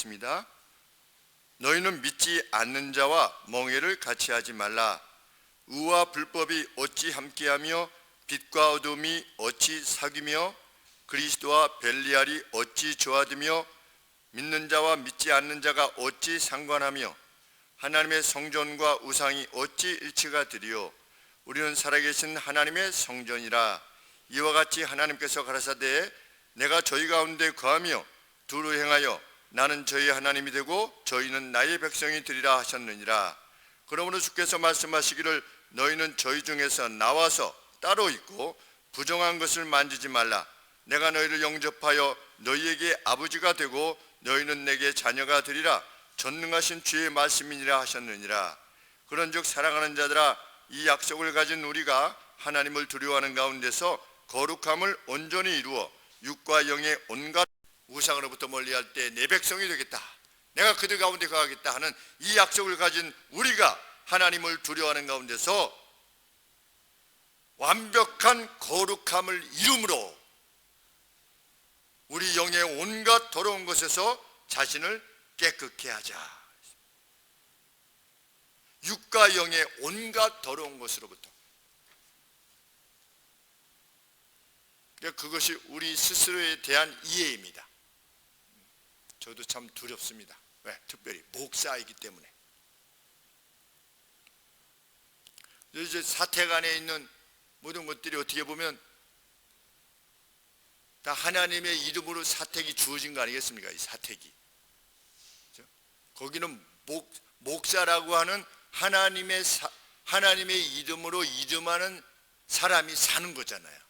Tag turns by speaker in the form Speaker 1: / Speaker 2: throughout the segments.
Speaker 1: 읽겠습니다. 너희는 믿지 않는 자와 멍에를 같이 하지 말라. 의와 불법이 어찌 함께하며 빛과 어둠이 어찌 사귀며 그리스도와 벨리알이 어찌 조화되며 믿는 자와 믿지 않는 자가 어찌 상관하며 하나님의 성전과 우상이 어찌 일치가 되리요. 우리는 살아계신 하나님의 성전이라. 이와 같이 하나님께서 가라사대 내가 저희 가운데 거하며 두루 행하여 나는 저희 하나님이 되고 저희는 나의 백성이 되리라 하셨느니라. 그러므로 주께서 말씀하시기를 너희는 저희 중에서 나와서 따로 있고 부정한 것을 만지지 말라. 내가 너희를 영접하여 너희에게 아버지가 되고 너희는 내게 자녀가 되리라. 전능하신 주의 말씀이니라 하셨느니라. 그런즉 사랑하는 자들아, 이 약속을 가진 우리가 하나님을 두려워하는 가운데서 거룩함을 온전히 이루어 육과 영의 온갖 우상으로부터 멀리할 때 내 백성이 되겠다, 내가 그들 가운데 거하겠다 하는 이 약속을 가진 우리가 하나님을 두려워하는 가운데서 완벽한 거룩함을 이룸으로 우리 영의 온갖 더러운 것에서 자신을 깨끗게 하자. 육과 영의 온갖 더러운 것으로부터. 그것이 우리 스스로에 대한 이해입니다. 저도 참 두렵습니다. 왜? 특별히 목사이기 때문에. 이제 사택 안에 있는 모든 것들이 어떻게 보면 다 하나님의 이름으로 사택이 주어진 거 아니겠습니까? 이 사택이. 거기는 목사라고 하는 하나님의 이름으로 이름하는 사람이 사는 거잖아요.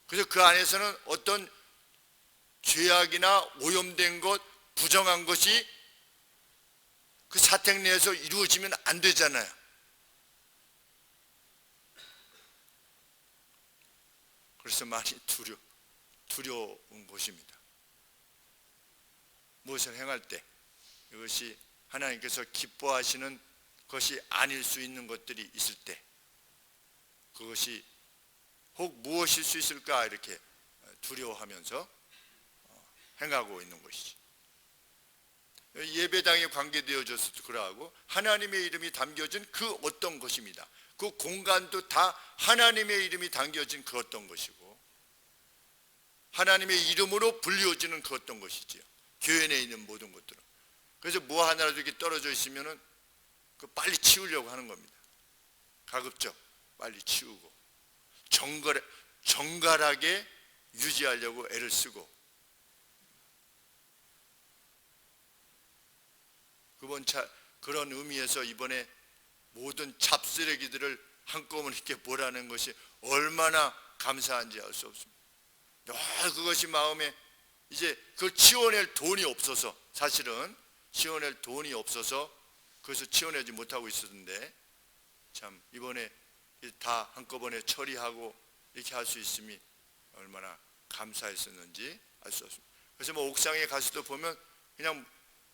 Speaker 1: 그래서 그 안에서는 어떤 죄악이나 오염된 것, 부정한 것이 그 사택 내에서 이루어지면 안 되잖아요. 그래서 많이 두려운 것입니다. 무엇을 행할 때 이것이 하나님께서 기뻐하시는 것이 아닐 수 있는 것들이 있을 때 그것이 혹 무엇일 수 있을까 이렇게 두려워하면서 행하고 있는 것이지. 예배당에 관계되어져서도 그러하고 하나님의 이름이 담겨진 그 어떤 것입니다. 그 공간도 다 하나님의 이름이 담겨진 그 어떤 것이고 하나님의 이름으로 불리워지는 그 어떤 것이지요. 교회 내에 있는 모든 것들은. 그래서 뭐 하나라도 이렇게 떨어져 있으면은 그 빨리 치우려고 하는 겁니다. 가급적 빨리 치우고 정갈하게 유지하려고 애를 쓰고. 그런 의미에서 이번에 모든 잡쓰레기들을 한꺼번에 이렇게 보라는 것이 얼마나 감사한지 알 수 없습니다. 늘 그것이 마음에 이제 그걸 치워낼 돈이 없어서, 사실은 치워낼 돈이 없어서 그래서 치워내지 못하고 있었는데 참 이번에 다 한꺼번에 처리하고 이렇게 할 수 있음이 얼마나 감사했었는지 알 수 없습니다. 그래서 뭐 옥상에 가서도 보면 그냥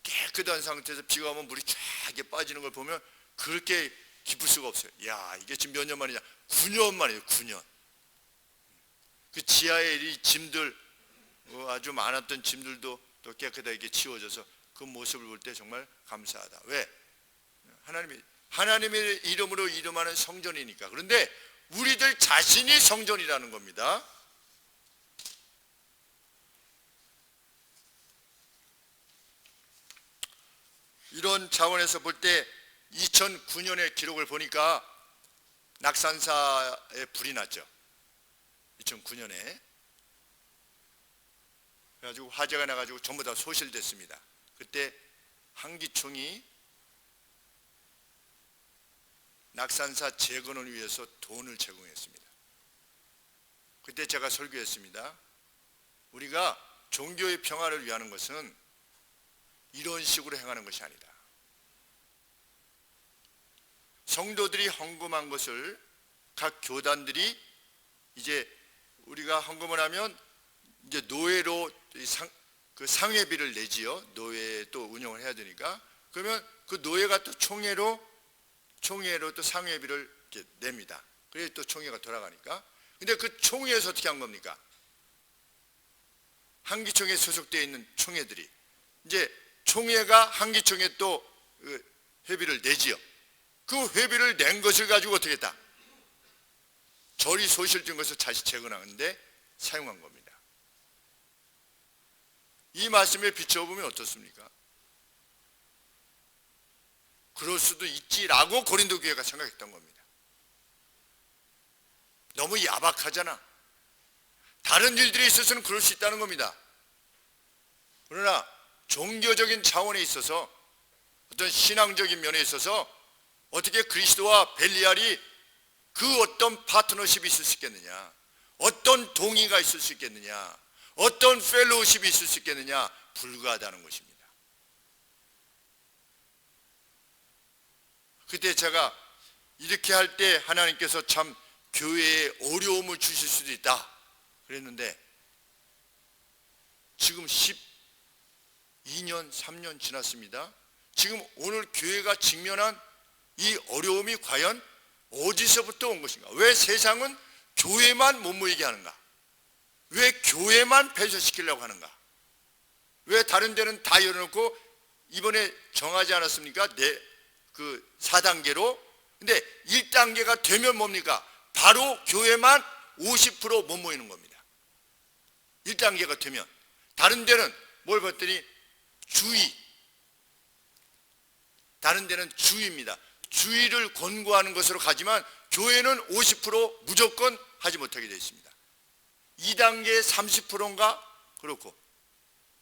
Speaker 1: 깨끗한 상태에서 비가 오면 물이 쫙 빠지는 걸 보면 그렇게 기쁠 수가 없어요. 야, 이게 지금 몇 년 만이냐? 9년 만이에요. 9년. 그 지하에 이 짐들, 아주 많았던 짐들도 또 깨끗하게 치워져서 그 모습을 볼 때 정말 감사하다. 왜? 하나님의 이름으로 이름하는 성전이니까. 그런데 우리들 자신이 성전이라는 겁니다. 이런 차원에서 볼 때 2009년의 기록을 보니까 낙산사에 불이 났죠. 2009년에. 그래가지고 화재가 나가지고 전부 다 소실됐습니다. 그때 한기총이 낙산사 재건을 위해서 돈을 제공했습니다. 그때 제가 설교했습니다. 우리가 종교의 평화를 위하는 것은 이런 식으로 행하는 것이 아니다. 성도들이 헌금한 것을 각 교단들이 이제 우리가 헌금을 하면 이제 노예로 그 상회비를 내지요. 노예 또 운영을 해야 되니까. 그러면 그 노예가 또 총회로 또 상회비를 이렇게 냅니다. 그래야 또 총회가 돌아가니까. 근데 그 총회에서 어떻게 한 겁니까? 한기총에 소속되어 있는 총회들이 이제 총회가 한기총회 또 회비를 내지요. 그 회비를 낸 것을 가지고 어떻게 했다? 저리 소실된 것을 다시 재건하는데 사용한 겁니다. 이 말씀에 비춰보면 어떻습니까? 그럴 수도 있지라고 고린도 교회가 생각했던 겁니다. 너무 야박하잖아. 다른 일들에 있어서는 그럴 수 있다는 겁니다. 그러나 종교적인 차원에 있어서, 어떤 신앙적인 면에 있어서 어떻게 그리스도와 벨리알이 그 어떤 파트너십이 있을 수 있겠느냐, 어떤 동의가 있을 수 있겠느냐, 어떤 펠로우십이 있을 수 있겠느냐, 불가하다는 것입니다. 그때 제가 이렇게 할 때 하나님께서 참 교회에 어려움을 주실 수도 있다 그랬는데, 지금 12년, 3년 지났습니다. 지금 오늘 교회가 직면한 이 어려움이 과연 어디서부터 온 것인가? 왜 세상은 교회만 못 모이게 하는가? 왜 교회만 폐쇄시키려고 하는가? 왜 다른 데는 다 열어놓고 이번에 정하지 않았습니까? 그 4단계로. 근데 1단계가 되면 뭡니까? 바로 교회만 50% 못 모이는 겁니다. 1단계가 되면. 다른 데는 뭘 봤더니 주의, 다른 데는 주의입니다. 주의를 권고하는 것으로 가지만 교회는 50% 무조건 하지 못하게 되어 있습니다. 2단계 30%인가? 그렇고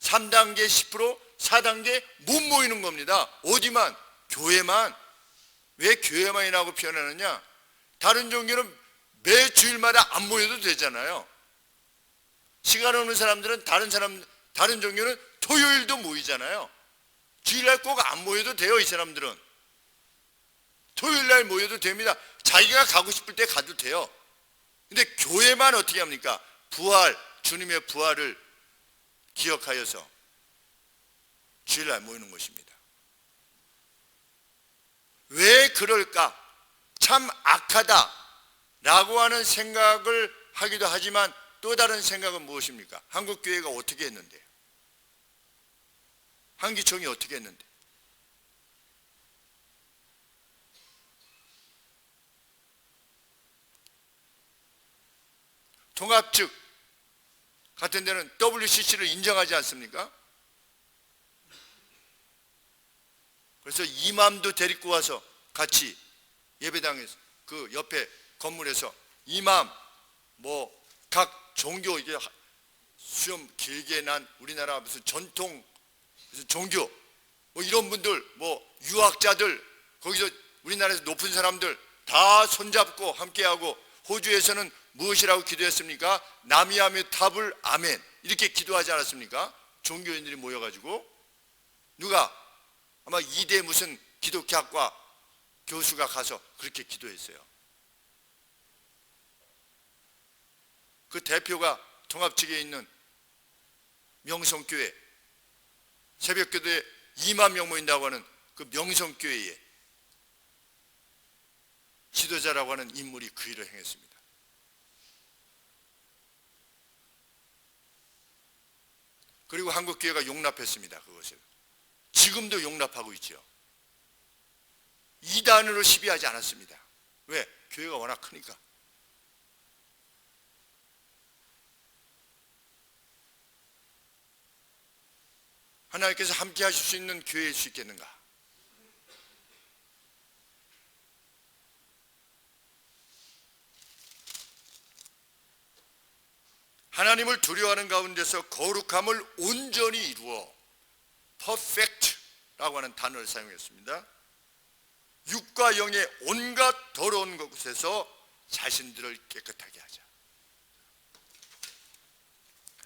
Speaker 1: 3단계 10%, 4단계 못 모이는 겁니다. 어디만? 교회만. 왜 교회만이라고 표현하느냐? 다른 종교는 매 주일마다 안 모여도 되잖아요. 시간 없는 사람들은 다른 종교는 토요일도 모이잖아요. 주일날 꼭 안 모여도 돼요. 이 사람들은 토요일날 모여도 됩니다. 자기가 가고 싶을 때 가도 돼요. 근데 교회만 어떻게 합니까? 부활, 주님의 부활을 기억하여서 주일날 모이는 것입니다. 왜 그럴까? 참 악하다라고 하는 생각을 하기도 하지만, 또 다른 생각은 무엇입니까? 한국교회가 어떻게 했는데요? 한기총이 어떻게 했는데? 통합 측 같은 데는 WCC를 인정하지 않습니까? 그래서 이맘도 데리고 와서 같이 예배당에서 그 옆에 건물에서 이맘, 뭐 각 종교, 이게 수염 길게 난 우리나라 무슨 전통 무슨 종교 뭐 이런 분들, 뭐 유학자들, 거기서 우리나라에서 높은 사람들 다 손잡고 함께하고, 호주에서는 무엇이라고 기도했습니까? 나미아메 탑을 아멘 이렇게 기도하지 않았습니까? 종교인들이 모여가지고. 누가? 아마 이대 무슨 기독교학과 교수가 가서 그렇게 기도했어요. 그 대표가 통합 측에 있는 명성교회, 새벽기도에 2만 명 모인다고 하는 그 명성교회의 지도자라고 하는 인물이 그 일을 행했습니다. 그리고 한국교회가 용납했습니다. 그것을 지금도 용납하고 있죠. 이단으로 시비하지 않았습니다. 왜? 교회가 워낙 크니까. 하나님께서 함께 하실 수 있는 교회일 수 있겠는가? 하나님을 두려워하는 가운데서 거룩함을 온전히 이루어 perfect라고 하는 단어를 사용했습니다. 육과 영의 온갖 더러운 것에서 자신들을 깨끗하게 하자.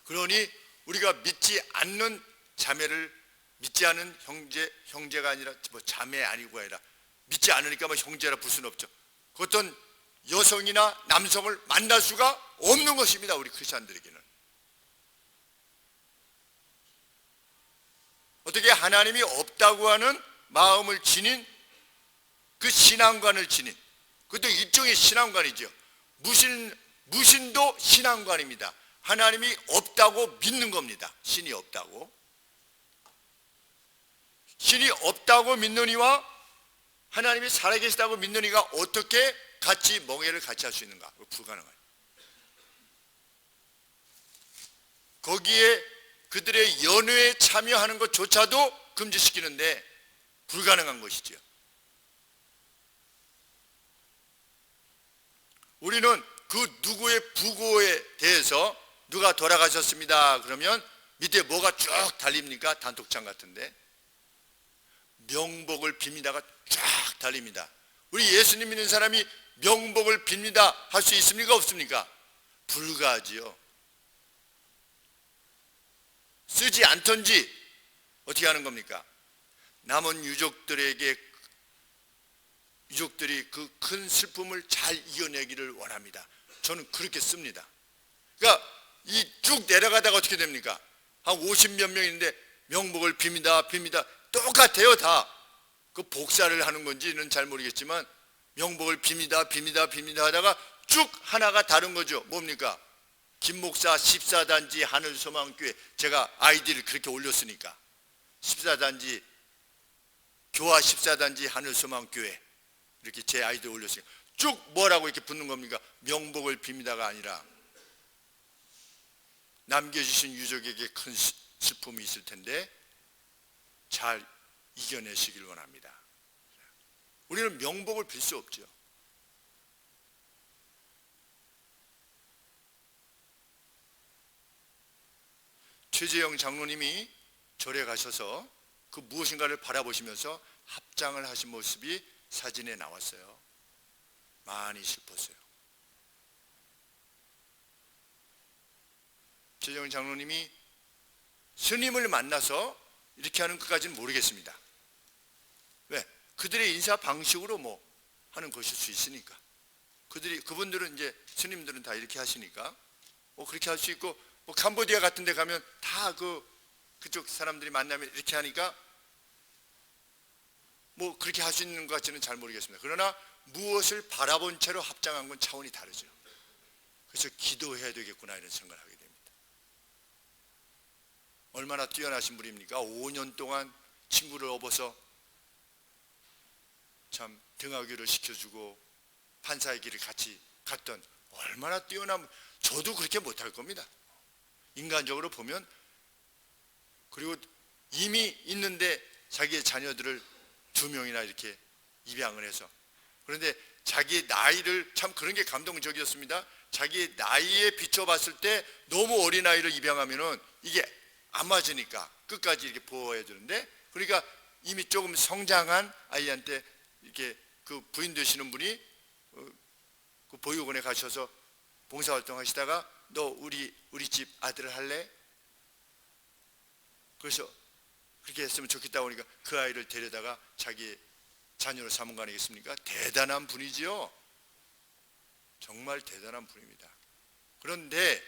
Speaker 1: 그러니 우리가 믿지 않는 자매를, 믿지 않은 형제가 아니라 뭐 자매 아니고 아니라 믿지 않으니까 뭐 형제라 부를 수는 없죠. 그 어떤 여성이나 남성을 만날 수가 없는 것입니다. 우리 크리스찬들에게는. 어떻게 하나님이 없다고 하는 마음을 지닌, 그 신앙관을 지닌, 그것도 일종의 신앙관이죠. 무신도 신앙관입니다. 하나님이 없다고 믿는 겁니다. 신이 없다고. 신이 없다고 믿는 이와 하나님이 살아계시다고 믿는 이가 어떻게 같이 멍에를 같이 할 수 있는가? 불가능해요. 거기에 그들의 연회에 참여하는 것조차도 금지시키는데 불가능한 것이죠. 우리는 그 누구의 부고에 대해서 누가 돌아가셨습니다 그러면 밑에 뭐가 쭉 달립니까? 단톡창 같은데 명복을 빕니다가 쫙 달립니다. 우리 예수님 믿는 사람이 명복을 빕니다 할 수 있습니까? 없습니까? 불가하지요. 쓰지 않던지 어떻게 하는 겁니까? 남은 유족들이 그 큰 슬픔을 잘 이겨내기를 원합니다. 저는 그렇게 씁니다. 그러니까 이 쭉 내려가다가 어떻게 됩니까? 한 50몇 명인데 명복을 빕니다. 똑같아요, 다. 그 복사를 하는 건지는 잘 모르겠지만 명복을 빕니다 하다가 쭉 하나가 다른 거죠. 뭡니까? 김목사 14단지 하늘소망교회, 제가 아이디를 그렇게 올렸으니까 14단지 교화 14단지 하늘소망교회 이렇게 제 아이디를 올렸으니까 쭉 뭐라고 이렇게 붙는 겁니까? 명복을 빕니다가 아니라 남겨주신 유족에게 큰 슬픔이 있을 텐데 잘 이겨내시길 원합니다. 우리는 명복을 빌 수 없죠. 최재영 장로님이 절에 가셔서 그 무엇인가를 바라보시면서 합장을 하신 모습이 사진에 나왔어요. 많이 슬펐어요. 최재영 장로님이 스님을 만나서 이렇게 하는 것까지는 모르겠습니다. 왜? 그들의 인사 방식으로 뭐 하는 것일 수 있으니까. 그분들은 이제 스님들은 다 이렇게 하시니까 뭐 그렇게 할 수 있고, 뭐 캄보디아 같은 데 가면 다 그쪽 사람들이 만나면 이렇게 하니까 뭐 그렇게 할 수 있는 것 같지는 잘 모르겠습니다. 그러나 무엇을 바라본 채로 합장한 건 차원이 다르죠. 그래서 기도해야 되겠구나 이런 생각을 하게 됩니다. 얼마나 뛰어나신 분입니까? 5년 동안 친구를 업어서 참 등하교를 시켜주고 판사의 길을 같이 갔던 얼마나 뛰어난, 저도 그렇게 못할 겁니다. 인간적으로 보면. 그리고 이미 있는데 자기의 자녀들을 2명이나 이렇게 입양을 해서, 그런데 자기의 나이를, 참 그런 게 감동적이었습니다. 자기의 나이에 비춰봤을 때 너무 어린 아이를 입양하면은 이게 안 맞으니까 끝까지 이렇게 보호해야 되는데, 그러니까 이미 조금 성장한 아이한테 이렇게 그 부인 되시는 분이 그 보육원에 가셔서 봉사활동 하시다가 너 우리 집 아들 할래? 그래서 그렇게 했으면 좋겠다고 하니까 그 아이를 데려다가 자기 자녀로 삼은 거 아니겠습니까? 대단한 분이지요. 정말 대단한 분입니다. 그런데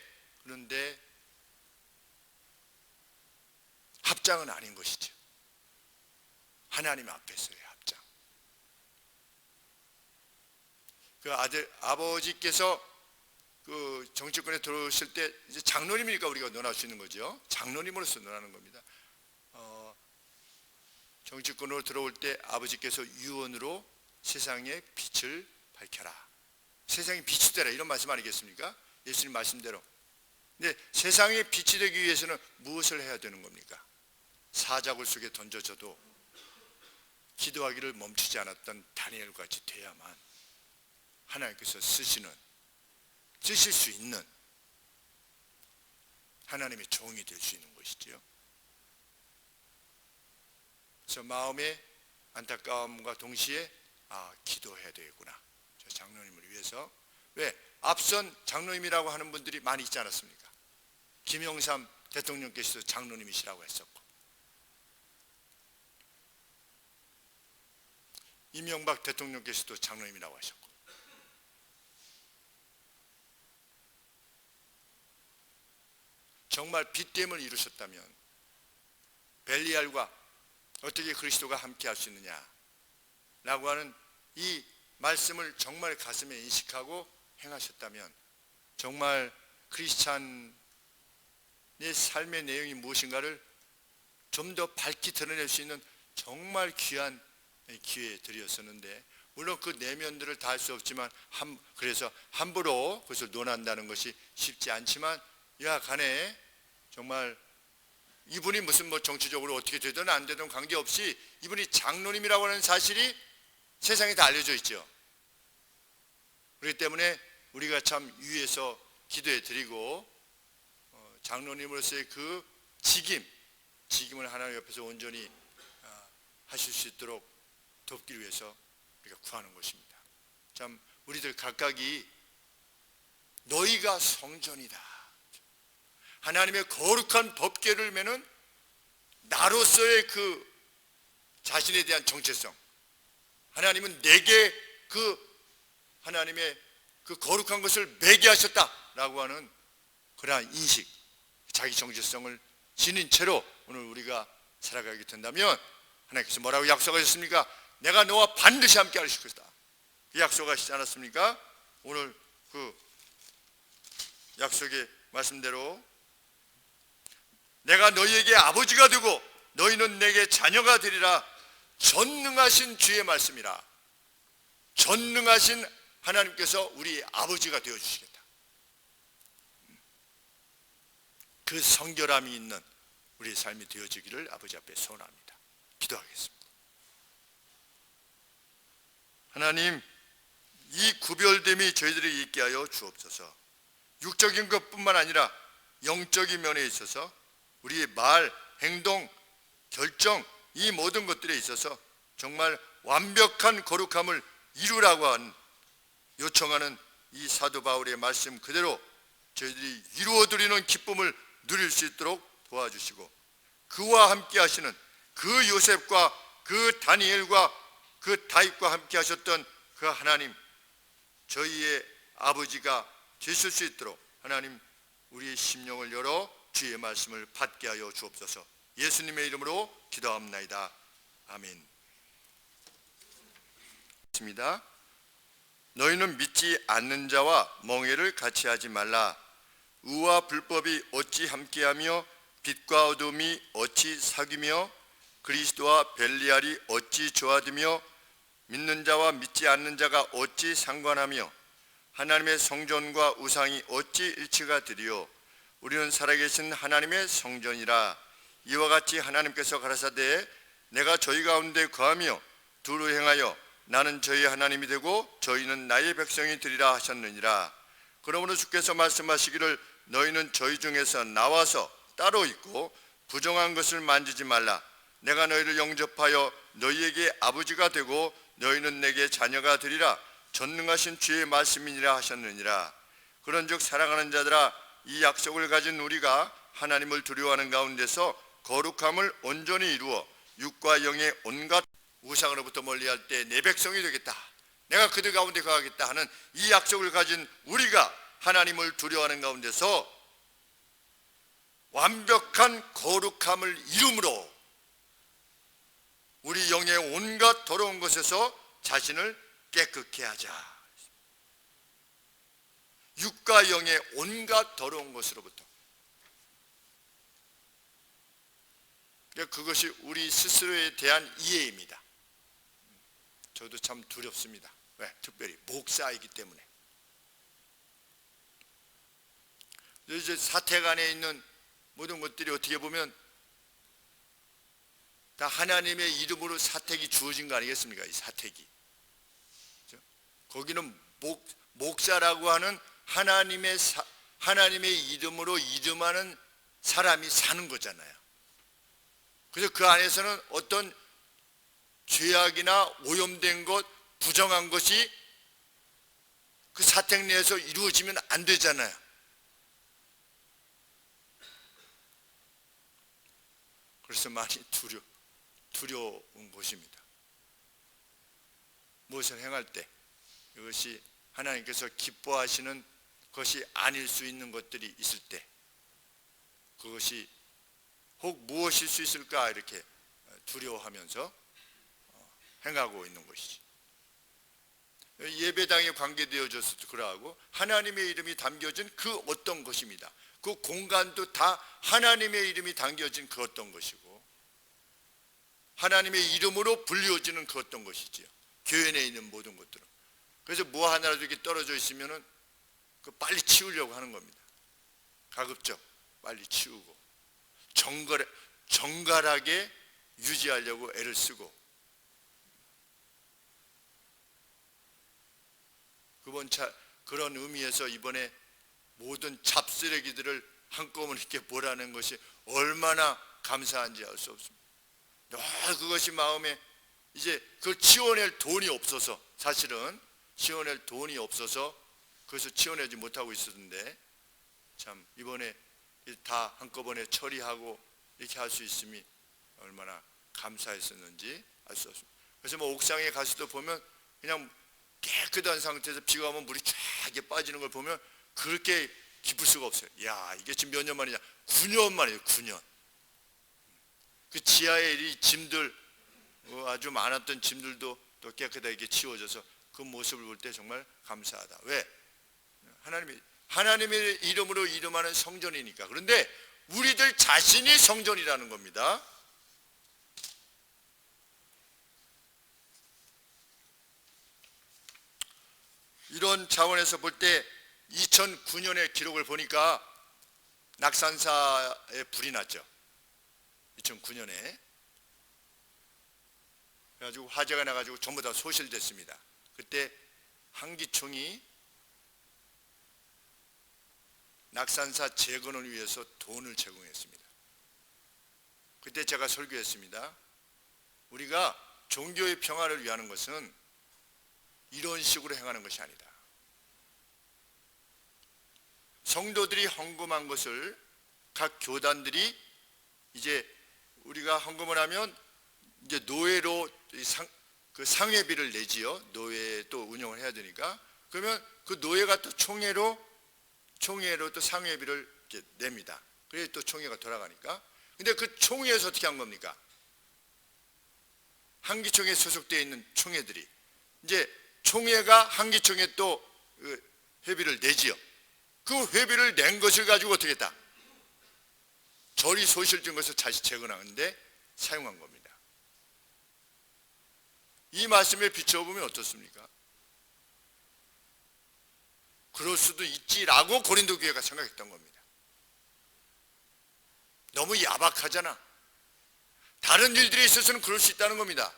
Speaker 1: 합장은 아닌 것이죠. 하나님 앞에서의 합장. 그 아버지께서 그 정치권에 들어오실 때 이제 장로님이니까 우리가 논할 수 있는 거죠. 장로님으로서 논하는 겁니다. 정치권으로 들어올 때 아버지께서 유언으로 세상에 빛을 밝혀라. 세상에 빛이 되라, 이런 말씀 아니겠습니까? 예수님 말씀대로. 근데 세상에 빛이 되기 위해서는 무엇을 해야 되는 겁니까? 사자굴 속에 던져져도 기도하기를 멈추지 않았던 다니엘 같이 돼야만 하나님께서 쓰실 수 있는 하나님의 종이 될 수 있는 것이지요. 그래서 마음의 안타까움과 동시에 기도해야 되겠구나, 저 장로님을 위해서. 왜? 앞선 장로님이라고 하는 분들이 많이 있지 않았습니까? 김영삼 대통령께서도 장로님이시라고 했었고, 이명박 대통령께서도 장로님이라고 하셨고, 정말 빛됨을 이루셨다면 벨리알과 어떻게 그리스도가 함께 할 수 있느냐 라고 하는 이 말씀을 정말 가슴에 인식하고 행하셨다면, 정말 크리스찬의 삶의 내용이 무엇인가를 좀 더 밝히 드러낼 수 있는
Speaker 2: 정말 귀한 기회에 드렸었는데, 물론 그 내면들을 다 할 수 없지만 그래서 함부로 그것을 논한다는 것이 쉽지 않지만, 간에 정말 이분이 무슨 정치적으로 어떻게 되든 안 되든 관계없이 이분이 장로님이라고 하는 사실이 세상에 다 알려져 있죠. 그렇기 때문에 우리가 참 위에서 기도해 드리고 장로님으로서의 그 직임을 하나님 옆에서 온전히 하실 수 있도록 돕기 위해서 우리가 구하는 것입니다. 참 우리들 각각이 너희가 성전이다, 하나님의 거룩한 법궤를 메는 나로서의 그 자신에 대한 정체성, 하나님은 내게 그 하나님의 그 거룩한 것을 매게 하셨다라고 하는 그러한 인식, 자기 정체성을 지닌 채로 오늘 우리가 살아가게 된다면, 하나님께서 뭐라고 약속하셨습니까? 내가 너와 반드시 함께 하실 것이다. 그 약속하시지 않았습니까? 오늘 그 약속의 말씀대로 내가 너희에게 아버지가 되고 너희는 내게 자녀가 되리라, 전능하신 주의 말씀이라. 전능하신 하나님께서 우리 아버지가 되어주시겠다. 그 성결함이 있는 우리의 삶이 되어지기를 아버지 앞에 소원합니다. 기도하겠습니다.
Speaker 1: 하나님, 이 구별됨이 저희들에게 있게 하여 주옵소서. 육적인 것뿐만 아니라 영적인 면에 있어서 우리의 말, 행동, 결정, 이 모든 것들에 있어서 정말 완벽한 거룩함을 이루라고 요청하는 이 사도 바울의 말씀 그대로 저희들이 이루어드리는 기쁨을 누릴 수 있도록 도와주시고, 그와 함께 하시는 그 요셉과 그 다니엘과 그 다윗과 함께 하셨던 그 하나님, 저희의 아버지가 되실 수 있도록 하나님 우리의 심령을 열어 주의 말씀을 받게 하여 주옵소서. 예수님의 이름으로 기도합나이다. 아멘. 입니다. 너희는 믿지 않는 자와 멍에를 같이 하지 말라. 의와 불법이 어찌 함께하며 빛과 어둠이 어찌 사귀며 그리스도와 벨리알이 어찌 조화되며 믿는 자와 믿지 않는 자가 어찌 상관하며 하나님의 성전과 우상이 어찌 일치가 되리요. 우리는 살아계신 하나님의 성전이라. 이와 같이 하나님께서 가라사대 내가 저희 가운데 거하며 두루 행하여 나는 저희 하나님이 되고 저희는 나의 백성이 되리라 하셨느니라. 그러므로 주께서 말씀하시기를 너희는 저희 중에서 나와서 따로 있고 부정한 것을 만지지 말라. 내가 너희를 영접하여 너희에게 아버지가 되고 너희는 내게 자녀가 되리라. 전능하신 주의 말씀이니라 하셨느니라. 그런즉 사랑하는 자들아, 이 약속을 가진 우리가 하나님을 두려워하는 가운데서 거룩함을 온전히 이루어 육과 영의 온갖 우상으로부터 멀리할 때 내 백성이 되겠다, 내가 그들 가운데 거하겠다 하는 이 약속을 가진 우리가 하나님을 두려워하는 가운데서 완벽한 거룩함을 이룸으로 우리 영의 온갖 더러운 것에서 자신을 깨끗게 하자. 육과 영의 온갖 더러운 것으로부터. 그것이 우리 스스로에 대한 이해입니다. 저도 참 두렵습니다. 왜? 특별히 목사이기 때문에. 이제 사택 안에 있는 모든 것들이 어떻게 보면 다 하나님의 이름으로 사택이 주어진 거 아니겠습니까? 이 사택이. 거기는 목사라고 하는 하나님의 이름으로 이름하는 사람이 사는 거잖아요. 그래서 그 안에서는 어떤 죄악이나 오염된 것, 부정한 것이 그 사택 내에서 이루어지면 안 되잖아요. 그래서 많이 두려운 것입니다. 무엇을 행할 때 이것이 하나님께서 기뻐하시는 것이 아닐 수 있는 것들이 있을 때, 그것이 혹 무엇일 수 있을까 이렇게 두려워하면서 행하고 있는 것이지. 예배당에 관계되어져서도 그러하고 하나님의 이름이 담겨진 그 어떤 것입니다. 그 공간도 다 하나님의 이름이 담겨진 그 어떤 것이고,
Speaker 2: 하나님의 이름으로 불리워지는 그 어떤 것이지요. 교회 내에 있는 모든 것들은. 그래서 뭐 하나라도 이렇게 떨어져 있으면은 그 빨리 치우려고 하는 겁니다. 가급적 빨리 치우고 정갈하게 유지하려고 애를 쓰고. 그런 의미에서 이번에 모든 잡쓰레기들을 한꺼번에 이렇게 몰아낸 것이 얼마나 감사한지 알 수 없습니다. 그것이 마음에 이제 그걸 치워낼 돈이 없어서, 사실은 치워낼 돈이 없어서 그것을 치워내지 못하고 있었는데, 참 이번에 다 한꺼번에 처리하고 이렇게 할 수 있음이 얼마나 감사했었는지 알 수 없습니다. 그래서 뭐 옥상에 가서도 보면 그냥 깨끗한 상태에서 비가 오면 물이 쫙 빠지는 걸 보면 그렇게 기쁠 수가 없어요. 야, 이게 지금 몇 년 만이냐? 9년 만이에요. 9년. 그 지하에 이 짐들, 아주 많았던 짐들도 또 깨끗하게 치워져서 그 모습을 볼 때 정말 감사하다. 왜? 하나님의 이름으로 이름하는 성전이니까. 그런데 우리들 자신이 성전이라는 겁니다. 이런 차원에서 볼 때 2009년의 기록을 보니까 낙산사에 불이 났죠. 2009년에. 그래가지고 화재가 나가지고 전부 다 소실됐습니다. 그때 한기총이 낙산사 재건을 위해서 돈을 제공했습니다. 그때 제가 설교했습니다. 우리가 종교의 평화를 위하는 것은 이런 식으로 행하는 것이 아니다. 성도들이 헌금한 것을 각 교단들이 이제 우리가 헌금을 하면 이제 노예로 그 상회비를 내지요. 노예 또 운영을 해야 되니까. 그러면 그 노예가 또 총회로 또 상회비를 이렇게 냅니다. 그래야 또 총회가 돌아가니까. 근데 그 총회에서 어떻게 한 겁니까? 한기총에 소속되어 있는 총회들이 이제 총회가 한기총에 또 회비를 내지요. 그 회비를 낸 것을 가지고 어떻게 했다? 절이 소실된 것을 다시 재건하는데 사용한 겁니다. 이 말씀에 비춰보면 어떻습니까? 그럴 수도 있지라고 고린도 교회가 생각했던 겁니다. 너무 야박하잖아. 다른 일들에 있어서는 그럴 수 있다는 겁니다.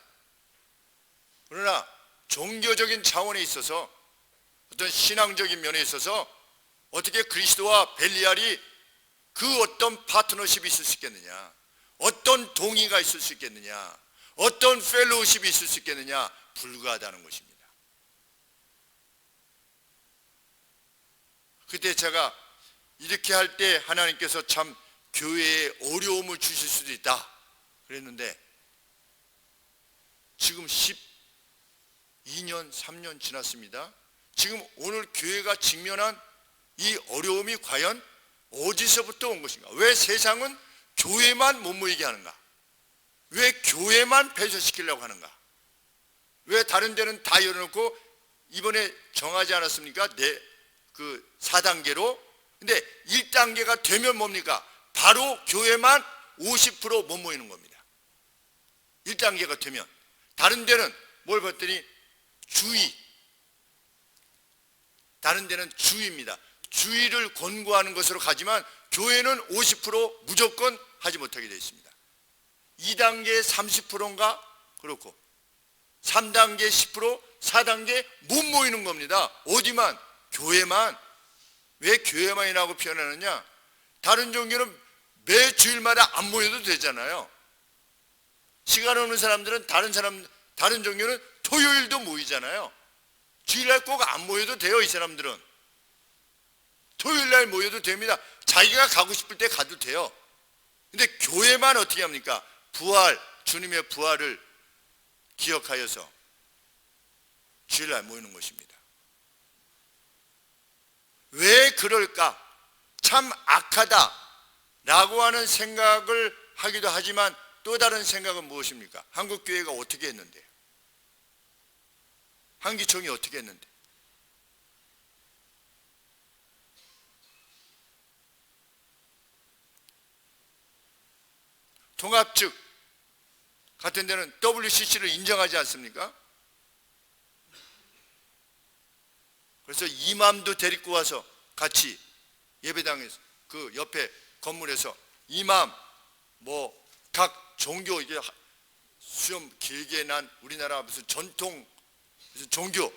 Speaker 2: 그러나 종교적인 차원에 있어서, 어떤 신앙적인 면에 있어서 어떻게 그리스도와 벨리알이 그 어떤 파트너십이 있을 수 있겠느냐, 어떤 동의가 있을 수 있겠느냐, 어떤 펠로우십이 있을 수 있겠느냐, 불가하다는 것입니다. 그때 제가 이렇게 할 때 하나님께서 참 교회에 어려움을 주실 수도 있다 그랬는데, 지금 12년, 3년 지났습니다. 지금 오늘 교회가 직면한 이 어려움이 과연 어디서부터 온 것인가? 왜 세상은 교회만 못 모이게 하는가? 왜 교회만 폐쇄시키려고 하는가? 왜 다른 데는 다 열어놓고 이번에 정하지 않았습니까? 그 4단계로. 근데 1단계가 되면 뭡니까? 바로 교회만 50% 못 모이는 겁니다. 1단계가 되면. 다른 데는 뭘 봤더니 주의. 다른 데는 주의입니다. 주의를 권고하는 것으로 가지만 교회는 50% 무조건 하지 못하게 되어 있습니다. 2단계 30%인가? 그렇고 3단계 10%, 4단계 못 모이는 겁니다. 어디만? 교회만. 왜 교회만이라고 표현하느냐? 다른 종교는 매 주일마다 안 모여도 되잖아요. 시간 없는 사람들은 다른 종교는 토요일도 모이잖아요. 주일날 꼭 안 모여도 돼요. 이 사람들은 토요일날 모여도 됩니다. 자기가 가고 싶을 때 가도 돼요. 근데 교회만 어떻게 합니까? 부활, 주님의 부활을 기억하여서 주일날 모이는 것입니다. 왜 그럴까? 참 악하다 라고 하는 생각을 하기도 하지만, 또 다른 생각은 무엇입니까? 한국교회가 어떻게 했는데? 한기총이 어떻게 했는데? 통합 측 같은 데는 WCC를 인정하지 않습니까? 그래서 이맘도 데리고 와서 같이 예배당에서 그 옆에 건물에서 이맘 뭐 각 종교 이게 수염 길게 난 우리나라 무슨 전통 무슨 종교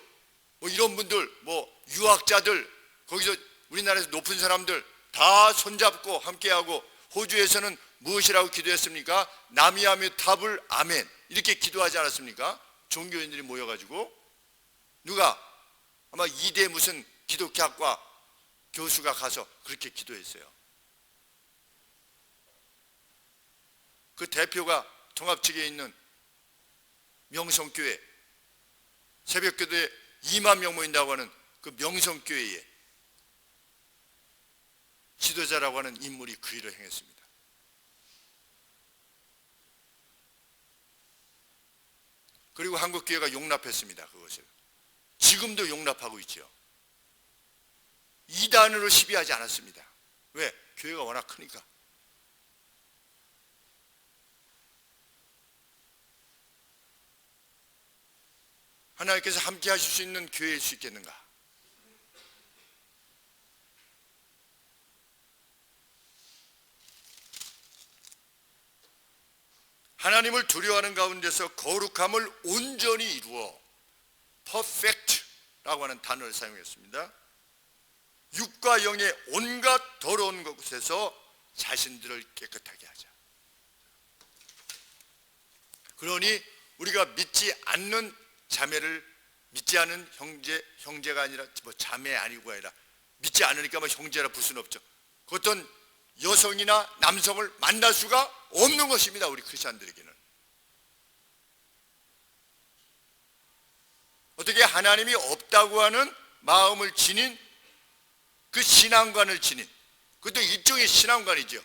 Speaker 2: 뭐 이런 분들 뭐 유학자들 거기서 우리나라에서 높은 사람들 다 손잡고 함께하고 호주에서는 무엇이라고 기도했습니까? 나미아미 탑을 아멘 이렇게 기도하지 않았습니까? 종교인들이 모여가지고 누가 아마 이대 무슨 기독교학과 교수가 가서 그렇게 기도했어요. 그 대표가 통합 측에 있는 명성교회 새벽기도에 2만 명 모인다고 하는 그 명성교회에 지도자라고 하는 인물이 그 일을 행했습니다. 그리고 한국교회가 용납했습니다. 그것을 지금도 용납하고 있죠. 이단으로 시비하지 않았습니다. 왜? 교회가 워낙 크니까. 하나님께서 함께 하실 수 있는 교회일 수 있겠는가? 하나님을 두려워하는 가운데서 거룩함을 온전히 이루어 perfect라고 하는 단어를 사용했습니다. 육과 영의 온갖 더러운 것에서 자신들을 깨끗하게 하자. 그러니 우리가 믿지 않는 자매를 믿지 않은 형제가 아니라 뭐 자매 아니고 아니라 믿지 않으니까 뭐 형제라 부를 수는 없죠. 그 어떤 여성이나 남성을 만날 수가 없는 것입니다. 우리 크리스천들에게는. 어떻게 하나님이 없다고 하는 마음을 지닌 그 신앙관을 지닌 그것도 일종의 신앙관이죠.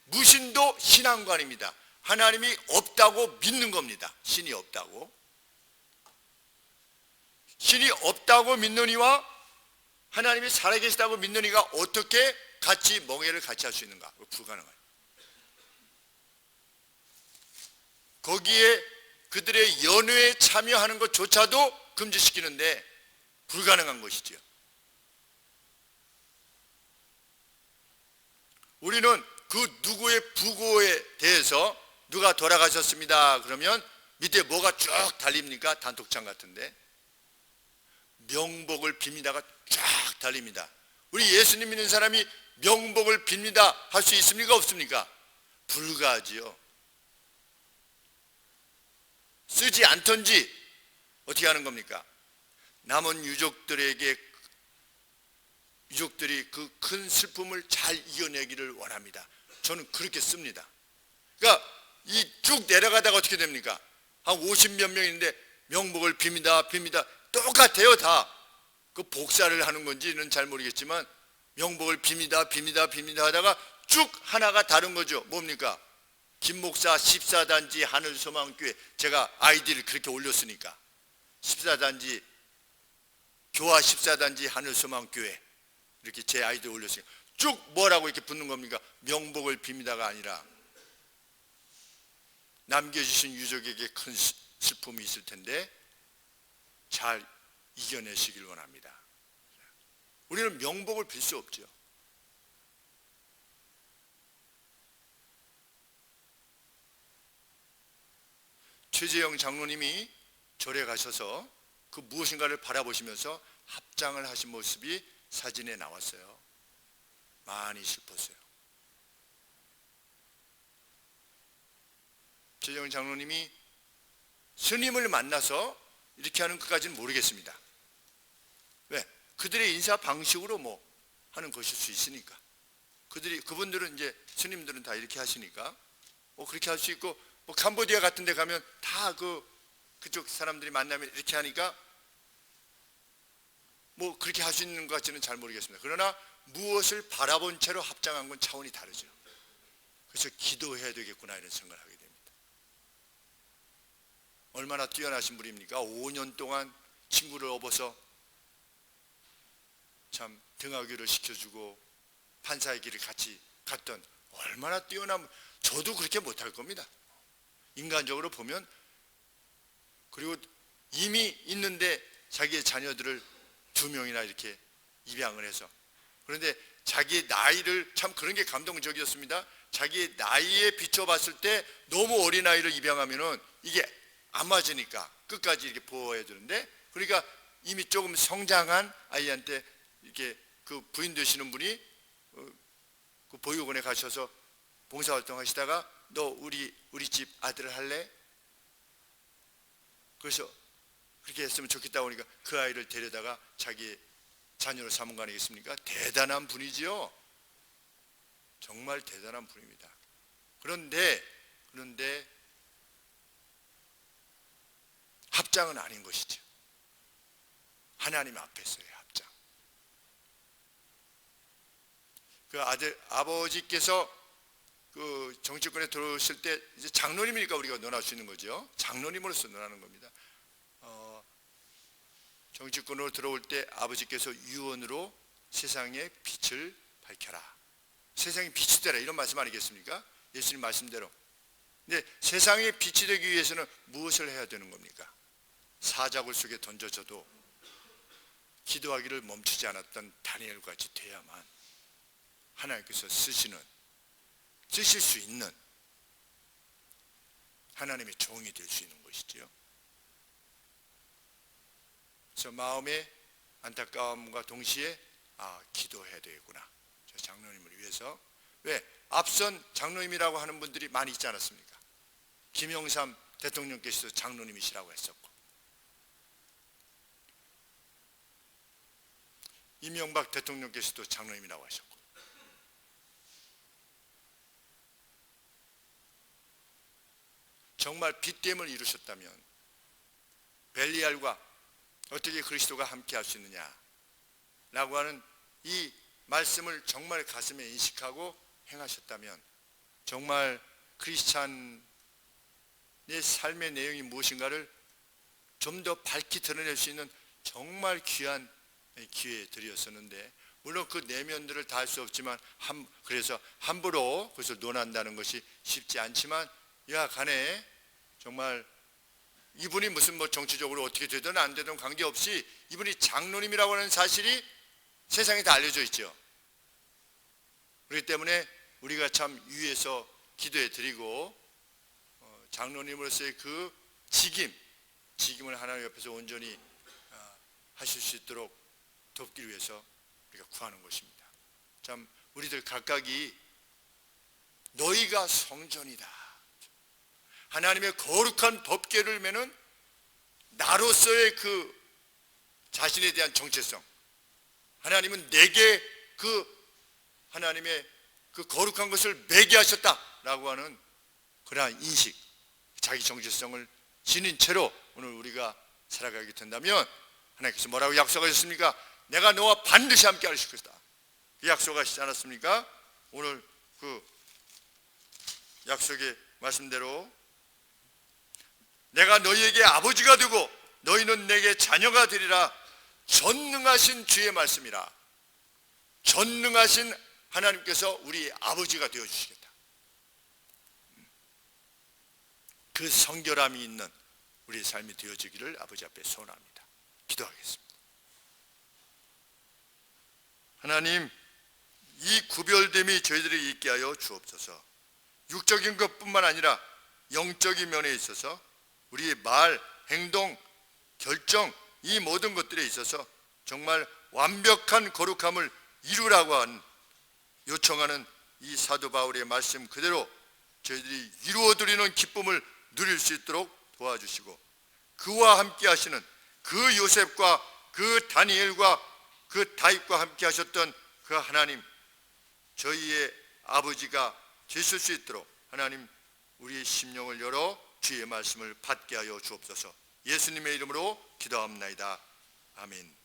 Speaker 2: 무신도 신앙관입니다. 하나님이 없다고 믿는 겁니다. 신이 없다고. 신이 없다고 믿는 이와 하나님이 살아계시다고 믿는 이가 어떻게 같이 멍에를 같이 할 수 있는가? 불가능해요. 거기에 그들의 연회에 참여하는 것조차도 금지시키는데 불가능한 것이지요. 우리는 그 누구의 부고에 대해서 누가 돌아가셨습니다. 그러면 밑에 뭐가 쭉 달립니까? 단톡창 같은데. 명복을 빕니다가 쫙 달립니다. 우리 예수님 믿는 사람이 명복을 빕니다 할 수 있습니까? 없습니까? 불가하지요. 쓰지 않던지 어떻게 하는 겁니까? 남은 유족들이 그 큰 슬픔을 잘 이겨내기를 원합니다. 저는 그렇게 씁니다. 그러니까 이 쭉 내려가다가 어떻게 됩니까? 한 50몇 명인데 명복을 빕니다. 똑같아요, 다. 그 복사를 하는 건지는 잘 모르겠지만 명복을 빕니다 하다가 쭉 하나가 다른 거죠. 뭡니까? 김목사 14단지 하늘소망교회. 제가 아이디를 그렇게 올렸으니까 14단지 교화 14단지 하늘소망교회 이렇게 제 아이디를 올렸으니까 쭉 뭐라고 이렇게 붙는 겁니까? 명복을 빕니다가 아니라 남겨주신 유족에게 큰 슬픔이 있을 텐데 잘 이겨내시길 원합니다. 우리는 명복을 빌 수 없죠. 최재영 장로님이 절에 가셔서 그 무엇인가를 바라보시면서 합장을 하신 모습이 사진에 나왔어요. 많이 슬펐어요. 최재영 장로님이 스님을 만나서 이렇게 하는 것까지는 모르겠습니다. 왜? 그들의 인사 방식으로 뭐 하는 것일 수 있으니까. 그분들은 이제 스님들은 다 이렇게 하시니까 그렇게 할 수 있고 뭐 캄보디아 같은 데 가면 다 그쪽 사람들이 만나면 이렇게 하니까 뭐 그렇게 할 수 있는 것 같지는 잘 모르겠습니다. 그러나 무엇을 바라본 채로 합장한 건 차원이 다르죠. 그래서 기도해야 되겠구나 이런 생각을 하게 됩니다. 얼마나 뛰어나신 분입니까? 5년 동안 친구를 업어서 참 등하교를 시켜주고 판사의 길을 같이 갔던 얼마나 뛰어난, 저도 그렇게 못할 겁니다. 인간적으로 보면, 그리고 이미 있는데 자기의 자녀들을 2명이나 이렇게 입양을 해서, 그런데 자기의 나이를, 참 그런 게 감동적이었습니다. 자기의 나이에 비춰봤을 때 너무 어린 아이를 입양하면은 이게 안 맞으니까 끝까지 이렇게 보호해야 되는데, 그러니까 이미 조금 성장한 아이한테 이렇게 그 부인 되시는 분이 그 보육원에 가셔서 봉사활동 하시다가 너 우리 집 아들 할래? 그래서 그렇게 했으면 좋겠다고 하니까 그 아이를 데려다가 자기 자녀로 삼은 거 아니겠습니까? 대단한 분이지요. 정말 대단한 분입니다. 그런데 합장은 아닌 것이죠. 하나님 앞에서의 합장. 그 아버지께서 그 정치권에 들어오실 때 이제 장로님이니까 우리가 논할 수 있는 거죠. 장로님으로서 논하는 겁니다. 정치권으로 들어올 때 아버지께서 유언으로 세상의 빛을 밝혀라. 세상의 빛이 되라, 이런 말씀 아니겠습니까? 예수님 말씀대로. 근데 세상의 빛이 되기 위해서는 무엇을 해야 되는 겁니까? 사자굴 속에 던져져도 기도하기를 멈추지 않았던 다니엘과 같이 돼야만 하나님께서 쓰실 수 있는 하나님의 종이 될 수 있는 것이지요. 그래서 마음의 안타까움과 동시에 기도해야 되겠구나. 저 장로님을 위해서. 왜? 앞선 장로님이라고 하는 분들이 많이 있지 않았습니까? 김영삼 대통령께서도 장로님이시라고 했었고, 이명박 대통령께서도 장로님이라고 하셨고, 정말 빛됨을 이루셨다면 벨리알과 어떻게 그리스도가 함께 할 수 있느냐 라고 하는 이 말씀을 정말 가슴에 인식하고 행하셨다면, 정말 크리스찬의 삶의 내용이 무엇인가를 좀 더 밝히 드러낼 수 있는 정말 귀한 기회들이었었는데, 물론 그 내면들을 다 할 수 없지만 그래서 함부로 그것을 논한다는 것이 쉽지 않지만, 간에 정말 이분이 무슨 정치적으로 어떻게 되든 안 되든 관계없이 이분이 장로님이라고 하는 사실이 세상에 다 알려져 있죠. 그렇기 때문에 우리가 참 위에서 기도해 드리고, 장로님으로서의 그 직임을 하나님 옆에서 온전히 하실 수 있도록 돕기 위해서 우리가 구하는 것입니다. 참 우리들 각각이 너희가 성전이다, 하나님의 거룩한 법궤를 매는 나로서의 그 자신에 대한 정체성, 하나님은 내게 그 하나님의 그 거룩한 것을 매게 하셨다라고 하는 그러한 인식, 자기 정체성을 지닌 채로 오늘 우리가 살아가게 된다면, 하나님께서 뭐라고 약속하셨습니까? 내가 너와 반드시 함께 하실 것이다, 그 약속하시지 않았습니까? 오늘 그 약속의 말씀대로 내가 너희에게 아버지가 되고 너희는 내게 자녀가 되리라, 전능하신 주의 말씀이라. 전능하신 하나님께서 우리 아버지가 되어주시겠다. 그 성결함이 있는 우리의 삶이 되어지기를 아버지 앞에 소원합니다. 기도하겠습니다. 하나님, 이 구별됨이 저희들에게 있게 하여 주옵소서. 육적인 것뿐만 아니라 영적인 면에 있어서 우리의 말, 행동, 결정, 이 모든 것들에 있어서 정말 완벽한 거룩함을 이루라고 요청하는 이 사도 바울의 말씀 그대로 저희들이 이루어드리는 기쁨을 누릴 수 있도록 도와주시고, 그와 함께 하시는 그 요셉과 그 다니엘과 그 다윗과 함께 하셨던 그 하나님, 저희의 아버지가 되실 수 있도록 하나님 우리의 심령을 열어 주의 말씀을 받게 하여 주옵소서. 예수님의 이름으로 기도합나이다. 아멘.